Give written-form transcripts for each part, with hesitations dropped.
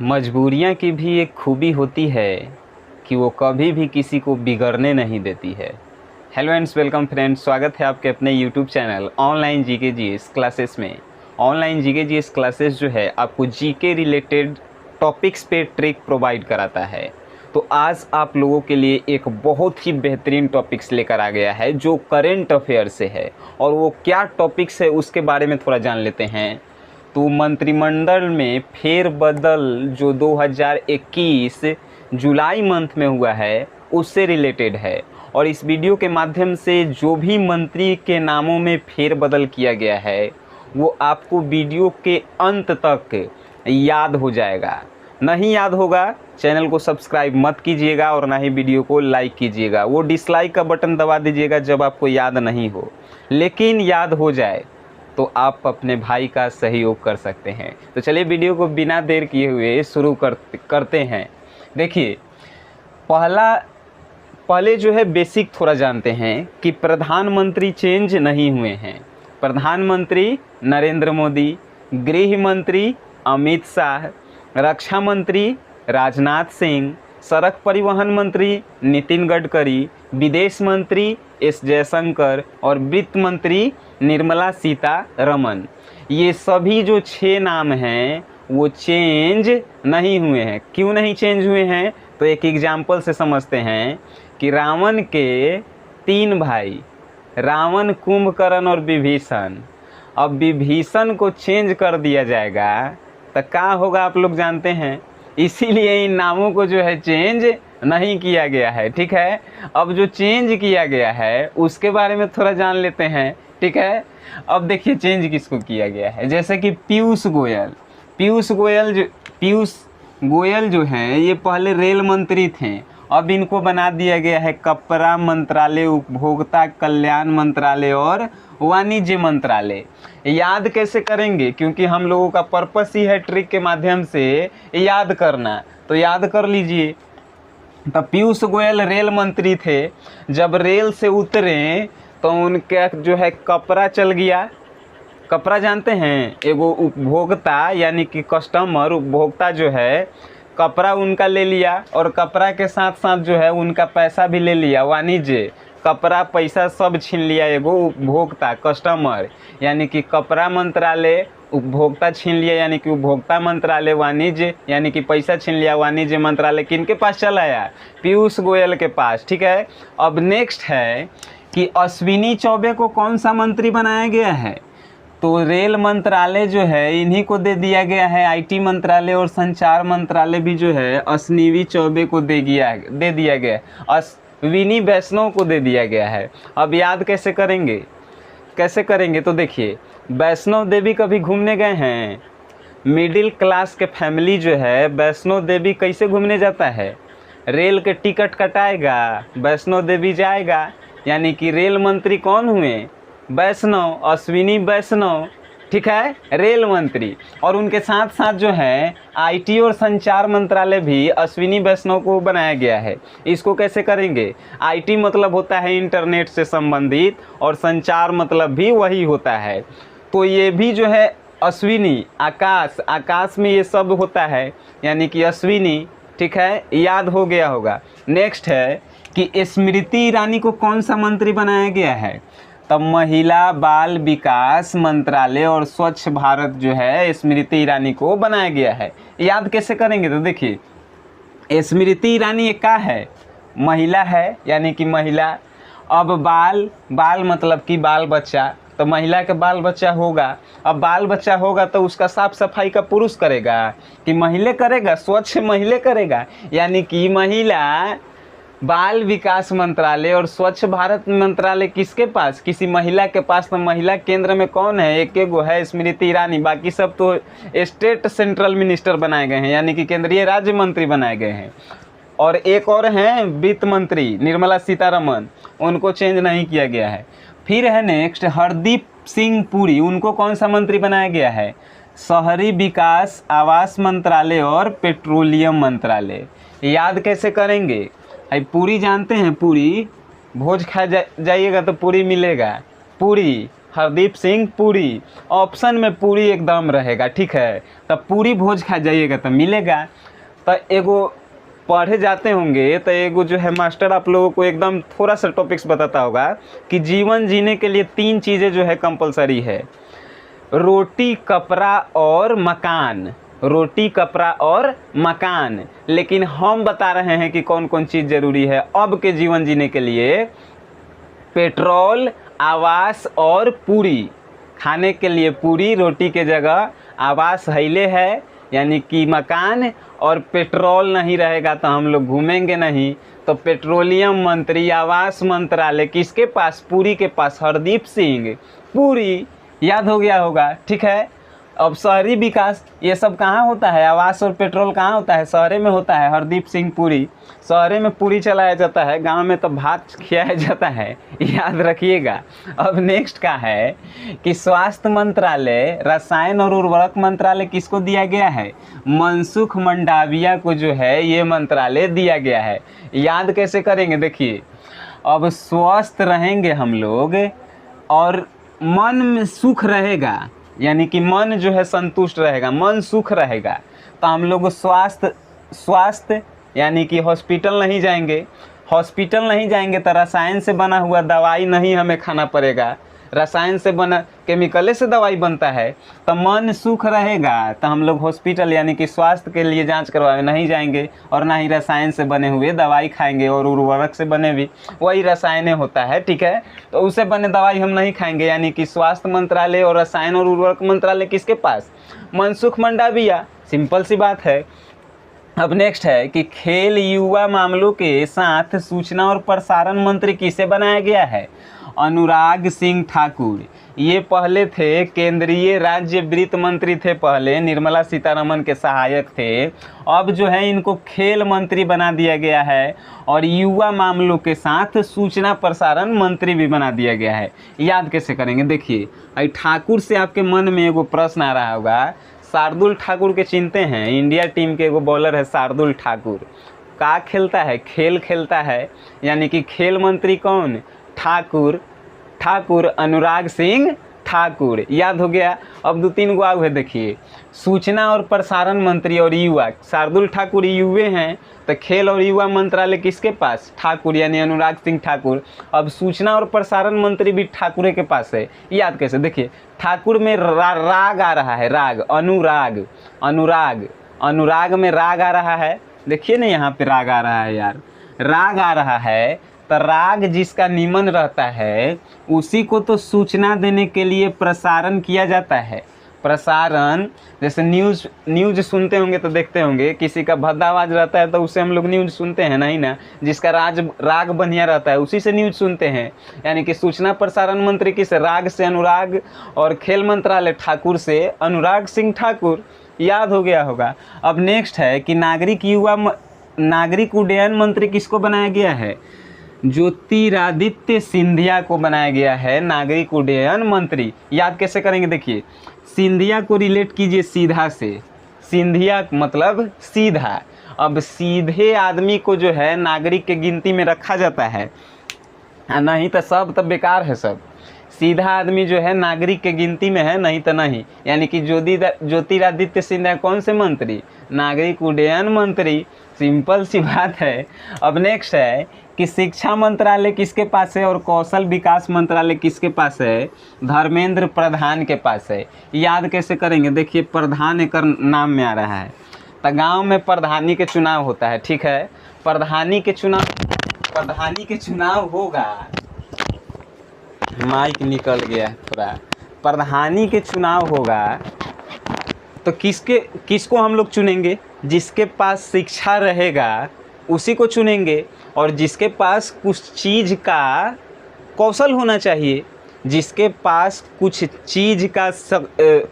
मजबूरियाँ की भी एक खूबी होती है कि वो कभी भी किसी को बिगड़ने नहीं देती है। हेलो एंड्स वेलकम फ्रेंड्स, स्वागत है आपके अपने YouTube channel online GK GS classes में। ऑनलाइन जीके जीएस क्लासेस जो है आपको जीके रिलेटेड टॉपिक्स पे ट्रिक प्रोवाइड कराता है। तो आज आप लोगों के लिए एक बहुत ही बेहतरीन टॉपिक्स लेकर आ गया है जो करेंट अफेयर से है, और वो क्या टॉपिक्स है उसके बारे में थोड़ा जान लेते हैं। तो मंत्रिमंडल में फेरबदल जो 2021 जुलाई मंथ में हुआ है उससे रिलेटेड है, और इस वीडियो के माध्यम से जो भी मंत्री के नामों में फेरबदल किया गया है वो आपको वीडियो के अंत तक याद हो जाएगा। नहीं याद होगा चैनल को सब्सक्राइब मत कीजिएगा और ना ही वीडियो को लाइक कीजिएगा। वो डिसलाइक का बटन दबा दीजिएगा जब आपको याद नहीं हो, लेकिन याद हो जाए तो आप अपने भाई का सहयोग कर सकते हैं। तो चलिए वीडियो को बिना देर किए हुए शुरू करते हैं। देखिए, पहले जो है बेसिक थोड़ा जानते हैं कि प्रधानमंत्री चेंज नहीं हुए हैं। प्रधानमंत्री नरेंद्र मोदी, गृह मंत्री अमित शाह, रक्षा मंत्री राजनाथ सिंह, सड़क परिवहन मंत्री नितिन गडकरी, विदेश मंत्री एस जयशंकर और वित्त मंत्री निर्मला सीतारमण, ये सभी जो 6 नाम हैं वो चेंज नहीं हुए हैं। क्यों नहीं चेंज हुए हैं? तो एक एग्जाम्पल से समझते हैं कि रावण के 3 भाई, रावण, कुंभकर्ण और विभीषण। अब विभीषण को चेंज कर दिया जाएगा तो क्या होगा आप लोग जानते हैं। इसीलिए इन नामों को जो है चेंज नहीं किया गया है। ठीक है, अब जो चेंज किया गया है उसके बारे में थोड़ा जान लेते हैं। ठीक है, अब देखिए चेंज किसको किया गया है। जैसे कि पीयूष गोयल जो हैं ये पहले रेल मंत्री थे, अब इनको बना दिया गया है कपड़ा मंत्रालय, उपभोक्ता कल्याण मंत्रालय और वाणिज्य मंत्रालय। याद कैसे करेंगे? क्योंकि हम लोगों का पर्पस ही है ट्रिक के माध्यम से याद करना, तो याद कर लीजिए। तो पीयूष गोयल रेल मंत्री थे, जब रेल से उतरे तो उनका जो है कपड़ा चल गया। कपड़ा जानते हैं, एगो उपभोक्ता यानी कि कस्टमर, उपभोक्ता जो है कपड़ा उनका ले लिया, और कपड़ा के साथ साथ जो है उनका पैसा भी ले लिया। वाणिज्य, कपड़ा पैसा सब छीन लिया एगो उपभोक्ता, कस्टमर यानी कि कपड़ा मंत्रालय, उपभोक्ता छीन लिया यानी कि उपभोक्ता मंत्रालय, वाणिज्य यानी कि पैसा छीन लिया, वाणिज्य मंत्रालय किनके पास चला आया? पीयूष गोयल के पास। ठीक है, अब नेक्स्ट है कि अश्विनी चौबे को कौन सा मंत्री बनाया गया है? तो रेल मंत्रालय जो है इन्हीं को दे दिया गया है। आईटी मंत्रालय और संचार मंत्रालय भी जो है अश्विनी चौबे को दे दिया गया है, अश्विनी वैष्णव को दे दिया गया है। अब याद कैसे करेंगे? तो देखिए, वैष्णव देवी कभी घूमने गए हैं? मिडिल क्लास के फैमिली जो है वैष्णो देवी कैसे घूमने जाता है? रेल के टिकट कटाएगा, वैष्णो देवी जाएगा। यानी कि रेल मंत्री कौन हुए? वैष्णव, अश्विनी वैष्णव। ठीक है, रेल मंत्री। और उनके साथ साथ जो है आईटी और संचार मंत्रालय भी अश्विनी वैष्णव को बनाया गया है। इसको कैसे करेंगे? आईटी मतलब होता है इंटरनेट से संबंधित, और संचार मतलब भी वही होता है। तो ये भी जो है अश्विनी, आकाश में ये सब होता है यानी कि अश्विनी। ठीक है, याद हो गया होगा। नेक्स्ट है कि स्मृति ईरानी को कौन सा मंत्री बनाया गया है? तब महिला बाल विकास मंत्रालय और स्वच्छ भारत जो है स्मृति ईरानी को बनाया गया है। याद कैसे करेंगे? तो देखिए, स्मृति ईरानी एक क्या है? महिला है यानी कि महिला। अब बाल मतलब कि बाल बच्चा, तो महिला का बाल बच्चा होगा। अब बाल बच्चा होगा तो उसका साफ सफाई का पुरुष करेगा कि महिला करेगा? स्वच्छ महिला करेगा। यानी कि महिला बाल विकास मंत्रालय और स्वच्छ भारत मंत्रालय किसके पास? किसी महिला के पास। तो महिला केंद्र में कौन है? एक है स्मृति ईरानी, बाकी सब तो स्टेट सेंट्रल मिनिस्टर बनाए गए हैं यानी कि केंद्रीय राज्य मंत्री बनाए गए हैं। और एक और हैं वित्त मंत्री निर्मला सीतारमण, उनको चेंज नहीं किया गया है। फिर है नेक्स्ट हरदीप सिंह पुरी, उनको कौन सा मंत्री बनाया गया है? शहरी विकास, आवास मंत्रालय और पेट्रोलियम मंत्रालय। याद कैसे करेंगे? पूरी जानते हैं? पूरी भोज खा जाइएगा तो पूरी मिलेगा। पूरी हरदीप सिंह पुरी। ऑप्शन में पुरी एकदम रहेगा, ठीक है। तब पूरी भोज खा जाइएगा तो मिलेगा। तो एगो पढ़े जाते होंगे तो एगो जो है मास्टर आप लोगों को एकदम थोड़ा सा टॉपिक्स बताता होगा कि जीवन जीने के लिए 3 चीज़ें जो है कंपलसरी है, रोटी, कपड़ा और मकान। रोटी, कपड़ा और मकान। लेकिन हम बता रहे हैं कि कौन कौन चीज़ ज़रूरी है अब के जीवन जीने के लिए। पेट्रोल, आवास और पूरी। खाने के लिए पूरी, रोटी के जगह आवास हईले है यानी कि मकान, और पेट्रोल नहीं रहेगा तो हम लोग घूमेंगे नहीं। तो पेट्रोलियम मंत्री, आवास मंत्रालय किसके पास? पुरी के पास, हरदीप सिंह पुरी। याद हो गया होगा, ठीक है। अब शहरी विकास ये सब कहाँ होता है? आवास और पेट्रोल कहाँ होता है? शहरे में होता है। हरदीप सिंह पुरी। शहरे में पूरी चलाया जाता है, गांव में तो भात खिलाया जाता है, याद रखिएगा। अब नेक्स्ट का है कि स्वास्थ्य मंत्रालय, रसायन और उर्वरक मंत्रालय किसको दिया गया है? मनसुख मंडाविया को जो है ये मंत्रालय दिया गया है। याद कैसे करेंगे? देखिए, अब स्वस्थ रहेंगे हम लोग और मन में सुख रहेगा, यानी कि मन जो है संतुष्ट रहेगा, मन सुख रहेगा, तो हम लोग स्वास्थ्य यानी कि हॉस्पिटल नहीं जाएंगे। हॉस्पिटल नहीं जाएंगे तो रसायन से बना हुआ दवाई नहीं हमें खाना पड़ेगा। रसायन से बना, केमिकले से दवाई बनता है, तो मन सुख रहेगा तो हम लोग हॉस्पिटल यानी कि स्वास्थ्य के लिए जांच करवाने नहीं जाएंगे, और ना ही रसायन से बने हुए दवाई खाएंगे। और उर्वरक से बने भी वही रसायन होता है, ठीक है। तो उससे बने दवाई हम नहीं खाएंगे, यानी कि स्वास्थ्य मंत्रालय और रसायन और उर्वरक मंत्रालय किसके पास? मनसुख मंडाविया। सिंपल सी बात है। अब नेक्स्ट है कि खेल युवा मामलों के साथ सूचना और प्रसारण मंत्री किसे बनाया गया है? अनुराग सिंह ठाकुर। ये पहले थे केंद्रीय राज्य वित्त मंत्री थे, पहले निर्मला सीतारमण के सहायक थे। अब जो है इनको खेल मंत्री बना दिया गया है और युवा मामलों के साथ सूचना प्रसारण मंत्री भी बना दिया गया है। याद कैसे करेंगे? देखिए, ठाकुर से आपके मन में एगो प्रश्न आ रहा होगा। शार्दुल ठाकुर के चिंते हैं, इंडिया टीम के एगो बॉलर है शार्दुल ठाकुर। का खेलता है? खेल खेलता है, यानी कि खेल मंत्री कौन? ठाकुर अनुराग सिंह ठाकुर। याद हो गया। अब 2-3 गो आउ है, देखिए, सूचना और प्रसारण मंत्री और युवा। शार्दुल ठाकुर युवे हैं, तो खेल और युवा मंत्रालय किसके पास? ठाकुर यानी अनुराग सिंह ठाकुर। अब सूचना और प्रसारण मंत्री भी ठाकुर के पास है। याद कैसे? देखिए, ठाकुर में राग आ रहा है, राग, अनुराग में राग आ रहा है। देखिए ना, यहाँ पे राग आ रहा है यार, राग आ रहा है। तो राग जिसका निमन रहता है उसी को तो सूचना देने के लिए प्रसारण किया जाता है। प्रसारण जैसे न्यूज़ सुनते होंगे तो देखते होंगे, किसी का भद्दा आवाज़ रहता है तो उससे हम लोग न्यूज़ सुनते हैं, नहीं ना? जिसका राग बढ़िया रहता है उसी से न्यूज़ सुनते हैं। यानी कि सूचना प्रसारण मंत्री किस? राग से अनुराग, और खेल मंत्रालय ठाकुर से अनुराग सिंह ठाकुर। याद हो गया होगा। अब नेक्स्ट है कि नागरिक उड्डयन मंत्री किसको बनाया गया है? ज्योतिरादित्य सिंधिया को बनाया गया है नागरिक उड्डयन मंत्री। याद कैसे करेंगे? देखिए, सिंधिया को रिलेट कीजिए सीधा से। सिंधिया मतलब सीधा। अब सीधे आदमी को जो है नागरिक के गिनती में रखा जाता है, नहीं तो सब तो बेकार है सब। सीधा आदमी जो है नागरिक के गिनती में है, नहीं तो नहीं। यानी कि ज्योतिरादित्य सिंधिया कौन से मंत्री? नागरिक उड्डयन मंत्री। सिंपल सी बात है। अब नेक्स्ट है कि शिक्षा मंत्रालय किसके पास है और कौशल विकास मंत्रालय किसके पास है? धर्मेंद्र प्रधान के पास है। याद कैसे करेंगे? देखिए, प्रधान एक नाम में आ रहा है, तो गांव में प्रधानी के चुनाव होता है, ठीक है। प्रधानी के चुनाव होगा। माइक निकल गया थोड़ा। प्रधानी के चुनाव होगा तो किसको हम लोग चुनेंगे? जिसके पास शिक्षा रहेगा उसी को चुनेंगे, और जिसके पास कुछ चीज़ का कौशल होना चाहिए, जिसके पास कुछ चीज़ का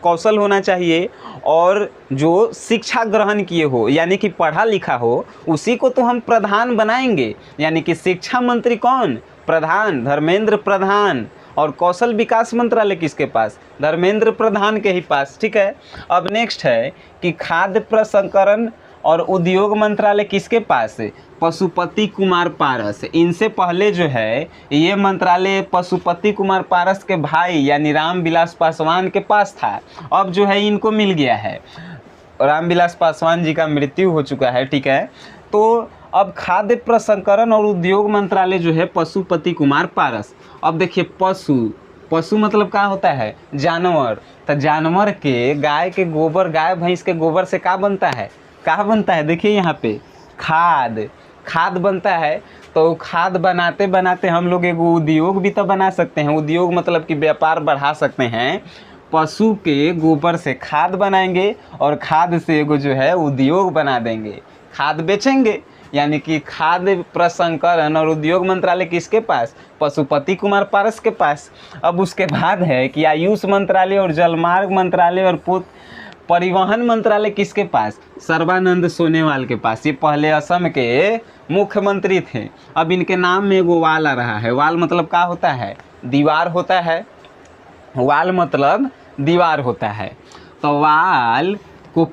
कौशल होना चाहिए और जो शिक्षा ग्रहण किए हो यानी कि पढ़ा लिखा हो, उसी को तो हम प्रधान बनाएंगे। यानी कि शिक्षा मंत्री कौन? प्रधान, धर्मेंद्र प्रधान। और कौशल विकास मंत्रालय किसके पास? धर्मेंद्र प्रधान के ही पास, ठीक है। अब नेक्स्ट है कि खाद्य प्रसंस्करण और उद्योग मंत्रालय किसके पास है? पशुपति कुमार पारस। इनसे पहले जो है ये मंत्रालय पशुपति कुमार पारस के भाई यानी रामविलास पासवान के पास था। अब जो है इनको मिल गया है, रामविलास पासवान जी का मृत्यु हो चुका है, ठीक है। तो अब खाद्य प्रसंस्करण और उद्योग मंत्रालय जो है पशुपति कुमार पारस। अब देखिए पशु मतलब क्या होता है? जानवर। तो जानवर के गाय के गोबर, गाय भैंस के गोबर से क्या बनता है? क्या बनता है? देखिए यहाँ पे खाद बनता है। तो खाद बनाते बनाते हम लोग एक उद्योग भी तो बना सकते हैं। उद्योग मतलब कि व्यापार बढ़ा सकते हैं। पशु के गोबर से खाद बनाएंगे और खाद से एगो जो है उद्योग बना देंगे, खाद बेचेंगे। यानी कि खाद्य प्रसंस्करण और उद्योग मंत्रालय किसके पास? पशुपति कुमार पारस के पास। अब उसके बाद है कि आयुष मंत्रालय और जलमार्ग मंत्रालय और परिवहन मंत्रालय किसके पास? सर्बानंद सोनोवाल के पास। ये पहले असम के मुख्यमंत्री थे। अब इनके नाम में एगो वाल आ रहा है। वाल मतलब क्या होता है? दीवार होता है। वाल मतलब दीवार होता है। तो वाल को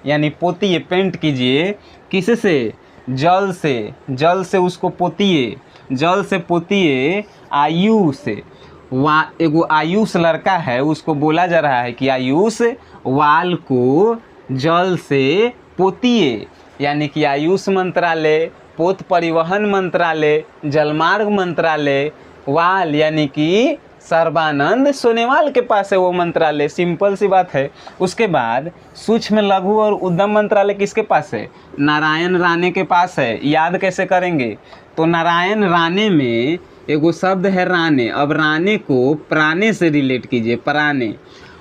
यानी पोतिए, पेंट कीजिए। किससे? जल से उसको पोतिए, जल से पोतिए। आयुष एगो आयुष लड़का है, उसको बोला जा रहा है कि आयुष वाल को जल से पोतिए। यानी कि आयुष मंत्रालय, पोत परिवहन मंत्रालय, जलमार्ग मंत्रालय, वाल यानी कि सर्बानंद सोनोवाल के पास है वो मंत्रालय। सिंपल सी बात है। उसके बाद सूक्ष्म लघु और उद्यम मंत्रालय किसके पास है? नारायण राणे के पास है। याद कैसे करेंगे? तो नारायण राणे में एगो शब्द है राणे। अब राणे को प्राणे से रिलेट कीजिए, प्राणे।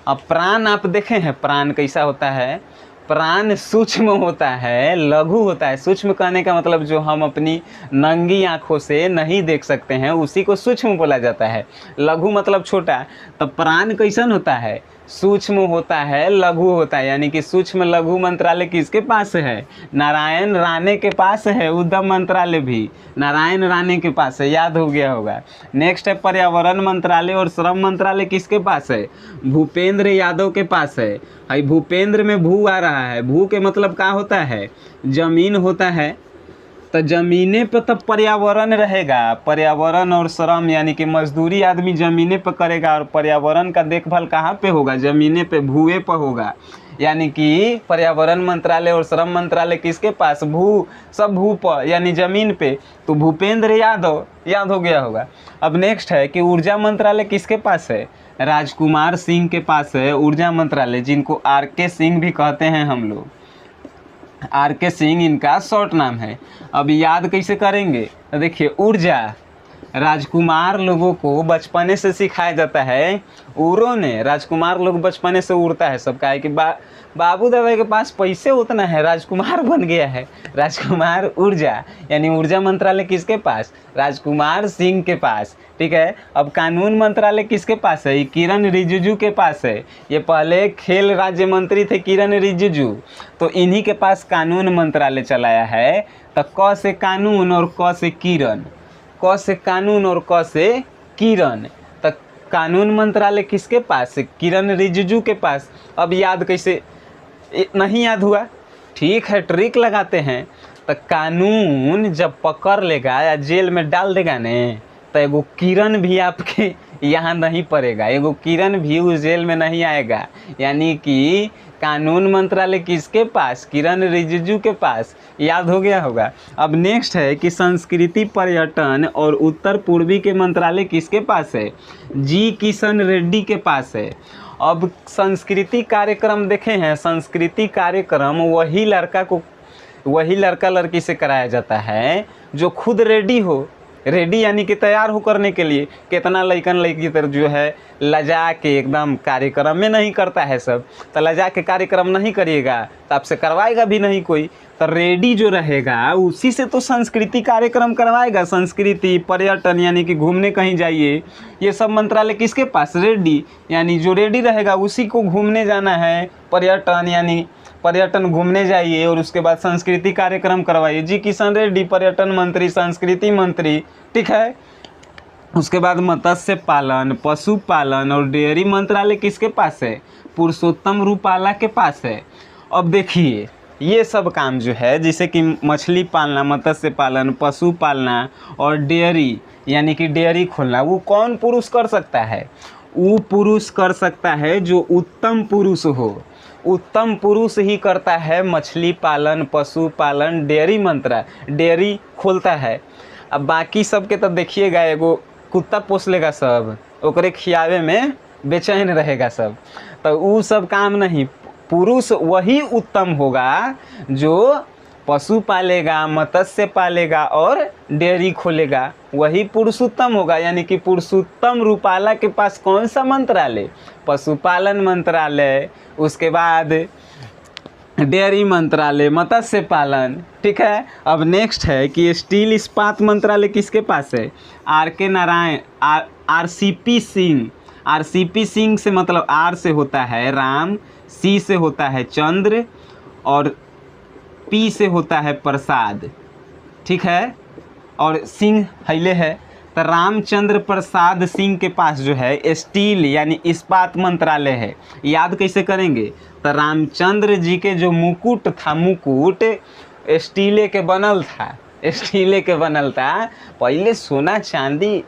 अब प्राण आप देखे हैं प्राण कैसा होता है? प्राण सूक्ष्म होता है, लघु होता है। सूक्ष्म कहने का मतलब जो हम अपनी नंगी आँखों से नहीं देख सकते हैं उसी को सूक्ष्म बोला जाता है। लघु मतलब छोटा। तो प्राण कैसन होता है? सूक्ष्म होता है, लघु होता है। यानी कि सूक्ष्म लघु मंत्रालय किसके पास है? नारायण राणे के पास है। उद्यम मंत्रालय भी नारायण राणे के पास है। याद हो गया होगा। नेक्स्ट है पर्यावरण मंत्रालय और श्रम मंत्रालय किसके पास है? भूपेंद्र यादव के पास है। भाई भूपेंद्र में भू आ रहा है। भू के मतलब क्या होता है? जमीन होता है। तो ज़मीने पे तब पर्यावरण रहेगा। पर्यावरण और श्रम यानी कि मजदूरी आदमी ज़मीने पे करेगा और पर्यावरण का देखभाल कहाँ पे होगा? ज़मीने पे, भूए पे होगा। यानी कि पर्यावरण मंत्रालय और श्रम मंत्रालय किसके पास? सब भू पर यानी ज़मीन पे। तो भूपेंद्र यादव, याद हो गया होगा। अब नेक्स्ट है कि ऊर्जा मंत्रालय किसके पास है? राजकुमार सिंह के पास है ऊर्जा मंत्रालय, जिनको RK सिंह भी कहते हैं हम लोग। RK सिंह इनका शॉर्ट नाम है। अब याद कैसे करेंगे? तो देखिए ऊर्जा, राजकुमार लोगों को बचपने से सिखाया जाता है। उड़ो ने, राजकुमार लोग बचपने से उड़ता है सब। है कि बाबू दादा के पास पैसे उतना है, राजकुमार बन गया है। राजकुमार ऊर्जा यानी ऊर्जा मंत्रालय किसके पास? राजकुमार सिंह के पास, ठीक है। अब कानून मंत्रालय किसके पास है? किरण रिजिजू के पास है। ये पहले खेल राज्य मंत्री थे किरण रिजिजू, तो इन्हीं के पास कानून मंत्रालय चलाया है। तो क से कानून और क से किरण, क से कानून और क से किरण। तो कानून मंत्रालय किसके पास है? किरण रिजिजू के पास। अब याद कैसे? नहीं याद हुआ? ठीक है, ट्रिक लगाते हैं। तो कानून जब पकड़ लेगा या जेल में डाल देगा ने, तो एगो किरण भी आपके यहाँ नहीं पड़ेगा, एगो किरण भी उस जेल में नहीं आएगा। यानी कि कानून मंत्रालय किसके पास? किरण रिजिजू के पास। याद हो गया होगा। अब नेक्स्ट है कि संस्कृति, पर्यटन और उत्तर पूर्वी के मंत्रालय किसके पास है? जी किशन रेड्डी के पास है। अब संस्कृति कार्यक्रम देखे हैं। संस्कृति कार्यक्रम वही लड़का लड़की से कराया जाता है जो खुद रेडी हो। रेडी यानी कि तैयार हो करने के लिए। कितना लड़कन लड़की तरह जो है लजा के एकदम कार्यक्रम में नहीं करता है सब। तो लजा के कार्यक्रम नहीं करिएगा तो आपसे करवाएगा भी नहीं कोई। तो रेडी जो रहेगा उसी से तो संस्कृति कार्यक्रम करवाएगा। संस्कृति, पर्यटन यानी कि घूमने कहीं जाइए, ये सब मंत्रालय किसके पास? रेडी यानी जो रेडी रहेगा उसी को घूमने जाना है। पर्यटन यानी पर्यटन घूमने जाइए और उसके बाद संस्कृति कार्यक्रम करवाइए। जी किशन रेड्डी पर्यटन मंत्री, संस्कृति मंत्री, ठीक है। उसके बाद मत्स्य पालन, पशुपालन और डेयरी मंत्रालय किसके पास है? पुरुषोत्तम रूपाला के पास है। अब देखिए ये सब काम जो है जैसे कि मछली पालना, मत्स्य पालन, पशु पालना और डेयरी यानी कि डेयरी खोलना, वो कौन पुरुष कर सकता है? वो पुरुष कर सकता है जो उत्तम पुरुष हो। उत्तम पुरुष ही करता है मछली पालन, पशु पालन, डेयरी खोलता है। अब बाकी सब के तो देखिएगा, एगो कुत्ता पोस लेगा सब, ओकरे खियावे में बेचैन रहेगा सब, तो वो सब काम नहीं। पुरुष वही उत्तम होगा जो पशु पालेगा, मत्स्य पालेगा और डेयरी खोलेगा, वही पुरुषोत्तम होगा। यानी कि पुरुषोत्तम रूपाला के पास कौन सा मंत्रालय? पशुपालन मंत्रालय, उसके बाद डेयरी मंत्रालय, मत्स्य पालन। ठीक है, अब नेक्स्ट है कि स्टील इस्पात मंत्रालय किसके पास है? RK Narayan, RCP Singh. RCP Singh से मतलब R से होता है राम, C से होता है चंद्र और P से होता है प्रसाद। ठीक है, और सिंह हैले है, तो रामचंद्र प्रसाद सिंह के पास जो है स्टील यानी इस्पात मंत्रालय है। याद कैसे करेंगे? तो रामचंद्र जी के जो मुकुट था, मुकुट स्टीले के बनल था, स्टीले के बनल था। पहले सोना चांदी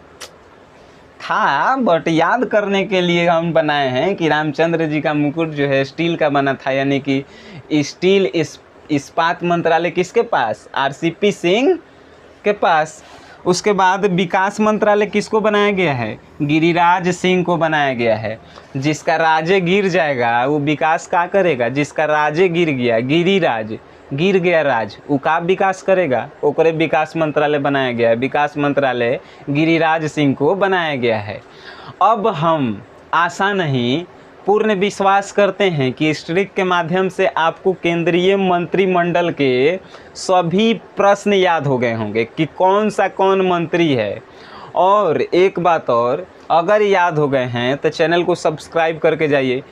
था, बट याद करने के लिए हम बनाए हैं कि रामचंद्र जी का मुकुट जो है स्टील का बना था। यानी कि स्टील इस्पात मंत्रालय किसके पास? RCP सिंह के पास। उसके बाद विकास मंत्रालय किसको बनाया गया है? गिरिराज सिंह को बनाया गया है। जिसका राज्य गिर जाएगा वो विकास क्या करेगा? जिसका राज्य गिर गया, गिरिराज गिर गया राज, वो का विकास करेगा? ओकरे विकास मंत्रालय बनाया गया है। विकास मंत्रालय गिरिराज सिंह को बनाया गया है। अब हम आशा नहीं पूर्ण विश्वास करते हैं कि इस ट्रिक के माध्यम से आपको केंद्रीय मंत्रिमंडल के सभी प्रश्न याद हो गए होंगे कि कौन सा कौन मंत्री है। और एक बात और, अगर याद हो गए हैं तो चैनल को सब्सक्राइब करके जाइए।